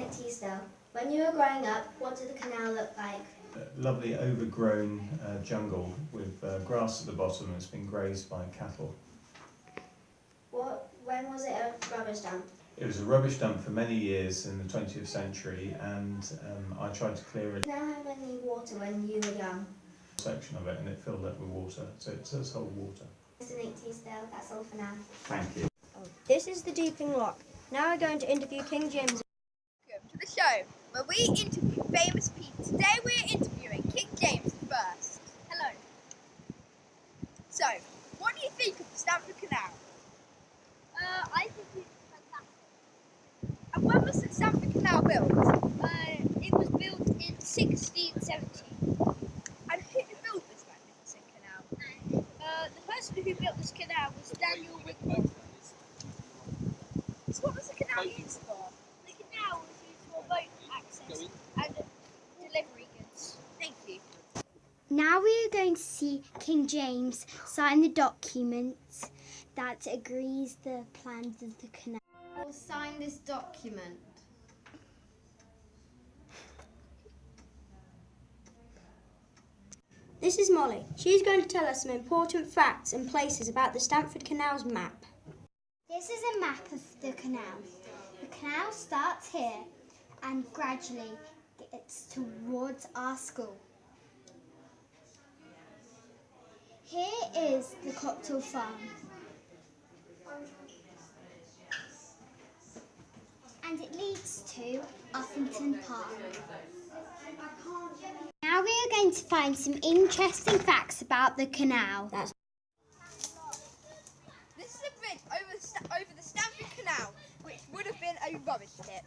Nick Teasdale. When you were growing up, what did the canal look like? A lovely overgrown jungle with grass at the bottom that's been grazed by cattle. When was it a rubbish dump? It was a rubbish dump for many years in the 20th century, and I tried to clear it. Did it have any water when you were young? Section of it, and it filled up with water, so it does hold water. Mr. Nick Teasdale, that's all for now. Thank you. This is the Deeping Lock. Now we're going to interview King James. Welcome to the show where we interview famous people. Today we're interviewing King James first. Hello. So, what do you think of the Stamford Canal? I think it's fantastic. And when was the Stamford Canal built? It was built in 1670. And who built this magnificent canal? The person who built this canal was Daniel Wigmore. So what was the canal used for? The canal was used for boat access and delivery goods. Thank you. Now we are going to see King James sign the document that agrees the plans of the canal. I will sign this document. This is Molly. She's going to tell us some important facts and places about the Stamford Canal's map. This is a map of the canal. The canal starts here and gradually gets towards our school. Here is the Copthill farm. And it leads to Uffington Park. Now we are going to find some interesting facts about the canal. This is a bridge over the Stamford Canal, which would have been a rubbish tip.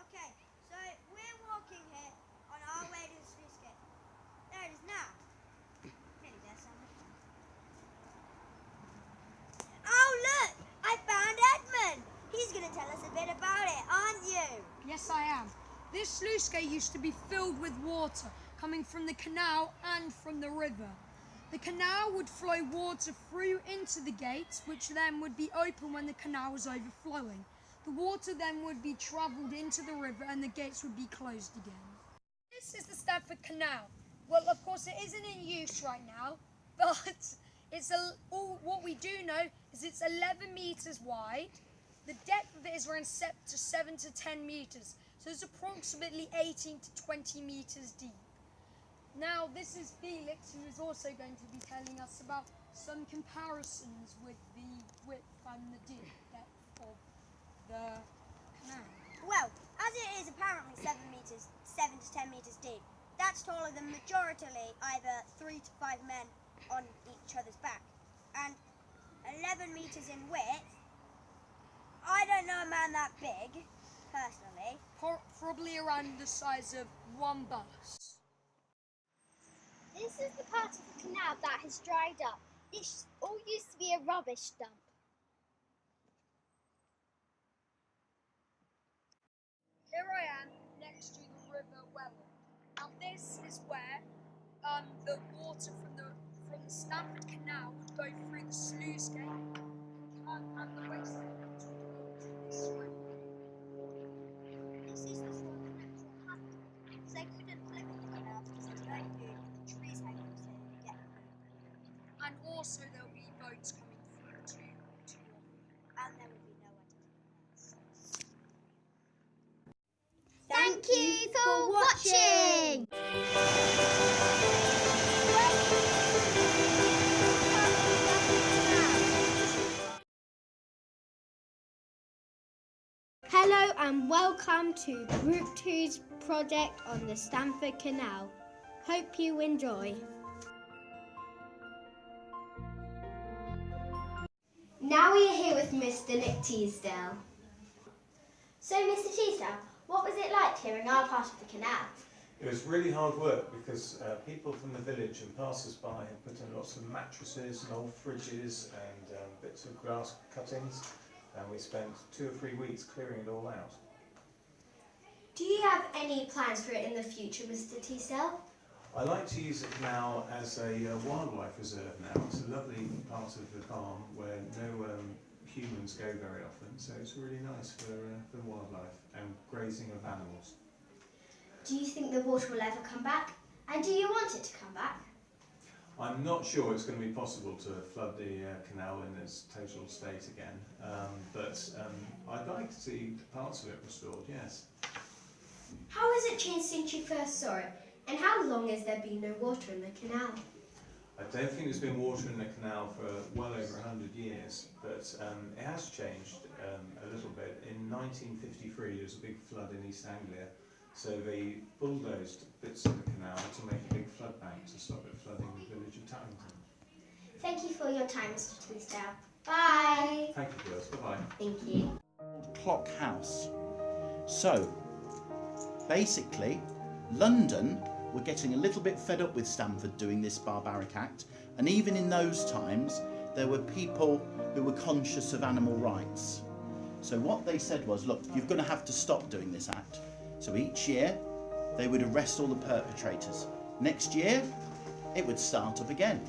Okay, so we're walking here on our way to the sluice gate. There it is now. Nearly there, somewhere. Oh look! I found Edmund! He's going to tell us a bit about it, aren't you? Yes, I am. This sluice gate used to be filled with water coming from the canal and from the river. The canal would flow water through into the gates, which then would be open when the canal was overflowing. The water then would be travelled into the river and the gates would be closed again. This is the Stamford Canal. Well, of course, it isn't in use right now, but what we do know is it's 11 metres wide. The depth of it is around 7 to 10 metres, so it's approximately 18 to 20 metres deep. Now, this is Felix, who is also going to be telling us about some comparisons with the width and the depth of the canal. Well, as it is apparently 7 to 10 metres deep, that's taller than majority either 3 to 5 men on each other's back. And 11 metres in width, I don't know a man that big, personally. Probably around the size of one bus. This is the part of the canal that has dried up. This all used to be a rubbish dump. Here I am next to the River Welland. Now this is where the water from the Stamford Canal would go through the sluice gate and the waste elements would go to this way. This is the sort of natural habitat, because they couldn't live in the canal because it's very good, the trees hanging so they get through. And also there'll be boats coming through too. And there would be no entertainment. Thank you for watching. Hello and welcome to Group 2's project on the Stamford Canal. Hope you enjoy. Now we are here with Mr. Nick Teasdale. So, Mr. Teasdale, what was it like clearing our part of the canal? It was really hard work because people from the village and passers-by had put in lots of mattresses and old fridges and bits of grass cuttings, and we spent 2 or 3 weeks clearing it all out. Do you have any plans for it in the future, Mr. Teasdale? I like to use it now as a wildlife reserve now. It's a lovely part of the farm where no humans go very often, so it's really nice for wildlife and grazing of animals. Do you think the water will ever come back? And do you want it to come back? I'm not sure it's going to be possible to flood the canal in its total state again, but I'd like to see parts of it restored, yes. How has it changed since you first saw it? And how long has there been no water in the canal? I don't think there's been water in the canal for well over 100 years, but it has changed a little bit. In 1953 there was a big flood in East Anglia, so they bulldozed bits of the canal to make a big flood bank to stop it flooding the village of Tattington. Thank you for your time, Mr. Teasdale. Bye. Thank you, girls. Bye-bye. Thank you. Clock house. So, basically, London were getting a little bit fed up with Stamford doing this barbaric act, and even in those times, there were people who were conscious of animal rights. So what they said was, look, you're going to have to stop doing this act. So each year, they would arrest all the perpetrators. Next year, it would start up again.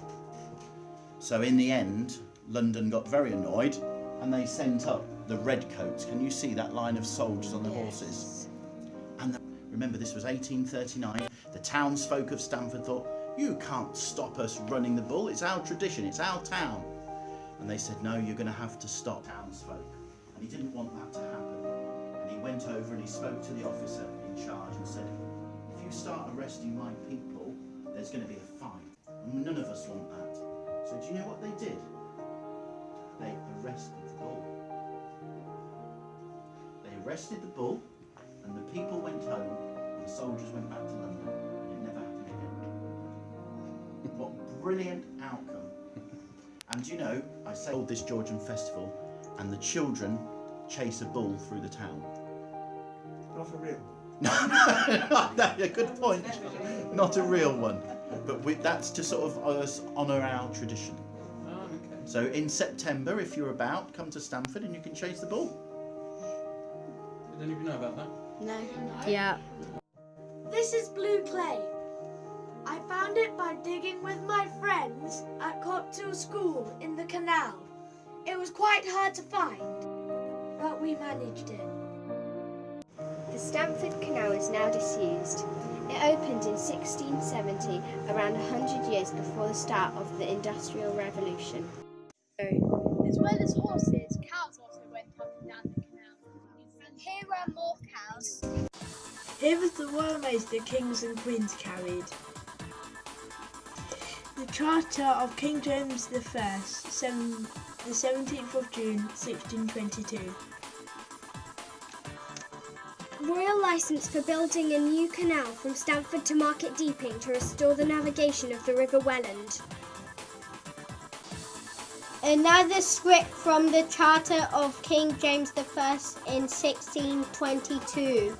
So in the end, London got very annoyed and they sent up the redcoats. Can you see that line of soldiers on the horses? And remember, this was 1839. The townsfolk of Stamford thought, you can't stop us running the bull. It's our tradition, it's our town. And they said, no, you're going to have to stop townsfolk. And he didn't want that to happen. And he went over and he spoke to the officer in charge and said, if you start arresting my people, there's going to be a fine. And none of us want that. So do you know what they did? They arrested the bull. They arrested the bull, and the people went home, and the soldiers went back to London, and it never happened again. What a brilliant outcome. And you know, I say this Georgian festival, and the children chase a bull through the town. Not a real one. No, that's a good point. Not a real one, but that's to sort of honour our tradition. Oh, okay. So in September, if you're about, come to Stamford and you can chase the bull. Did any of you know about that? No. Yeah. This is blue clay. I found it by digging with my friends at Copthill School in the canal. It was quite hard to find, but we managed it. The Stamford Canal is now disused. It opened in 1670, around 100 years before the start of the Industrial Revolution. As well as horses, cows also went up and down the canal. And here are more cows. Here is the royal-mace the kings and queens carried. The Charter of King James I, the 17th of June, 1622. Royal licence for building a new canal from Stamford to Market Deeping to restore the navigation of the River Welland. Another script from the Charter of King James I in 1622.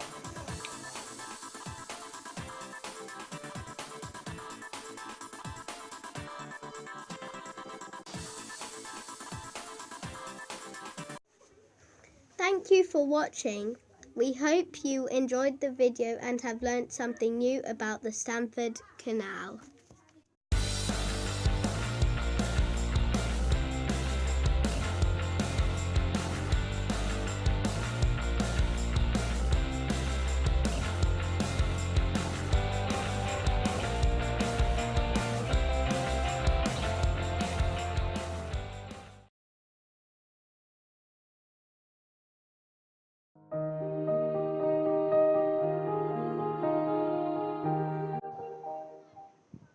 Thank you for watching. We hope you enjoyed the video and have learnt something new about the Stamford Canal.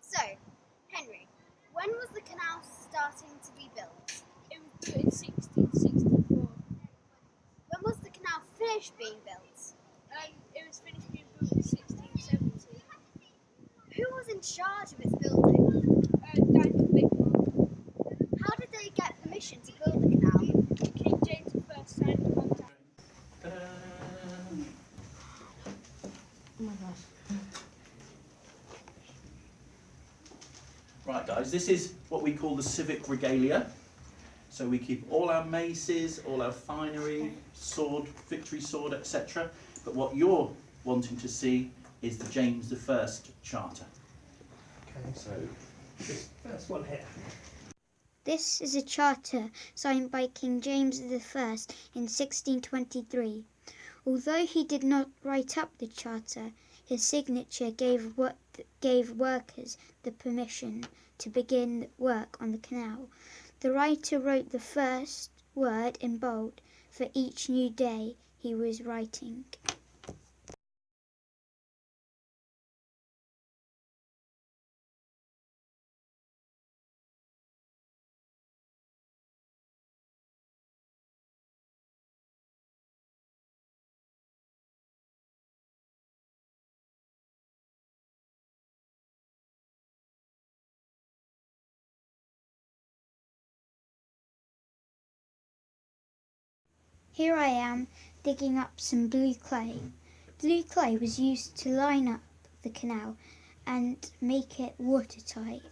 So, Henry, when was the canal starting to be built? It was built in 1664. When was the canal finished being built? It was finished being built in 1670. Who was in charge of its building? Daniel Bickmore. How did they get permission to build the canal? King James I signed the contract. Right guys, this is what we call the Civic regalia. So we keep all our maces, all our finery, sword, victory sword, etc. But what you're wanting to see is the James I Charter. Okay, so this first one here. This is a charter signed by King James I in 1623. Although he did not write up the charter, his signature gave workers the permission to begin work on the canal. The writer wrote the first word in bold for each new day he was writing. Here I am digging up some blue clay. Blue clay was used to line up the canal and make it watertight.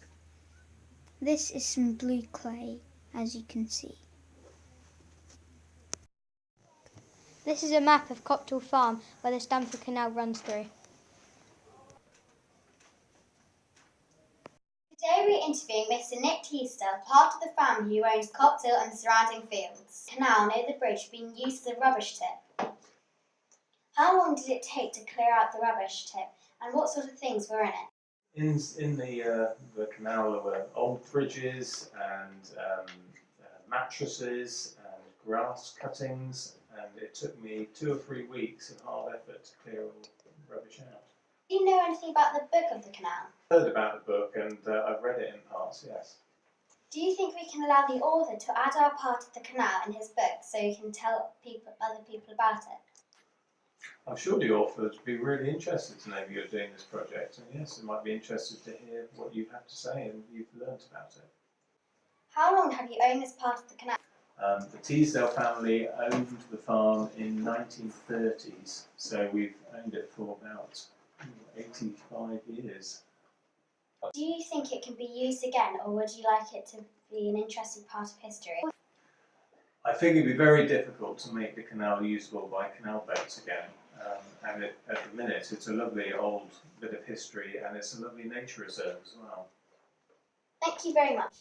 This is some blue clay, as you can see. This is a map of Copthill Farm where the Stamford Canal runs through. Today we're interviewing Mr. Nick Teasdale, part of the family who owns Copthill and the surrounding fields. The canal near the bridge being used as a rubbish tip. How long did it take to clear out the rubbish tip, and what sort of things were in it? In the canal there were old fridges and mattresses and grass cuttings, and it took me 2 or 3 weeks of hard effort to clear all the rubbish out. Do you know anything about the book of the canal? I've heard about the book and I've read it in parts, yes. Do you think we can allow the author to add our part of the canal in his book so he can tell other people about it? I'm sure the author would be really interested to know if you're doing this project, and yes, they might be interested to hear what you have to say and you've learnt about it. How long have you owned this part of the canal? The Teasdale family owned the farm in 1930s, so we've owned it for about 85 years. Do you think it can be used again, or would you like it to be an interesting part of history? I think it'd be very difficult to make the canal usable by canal boats again, and at the minute it's a lovely old bit of history and it's a lovely nature reserve as well. Thank you very much.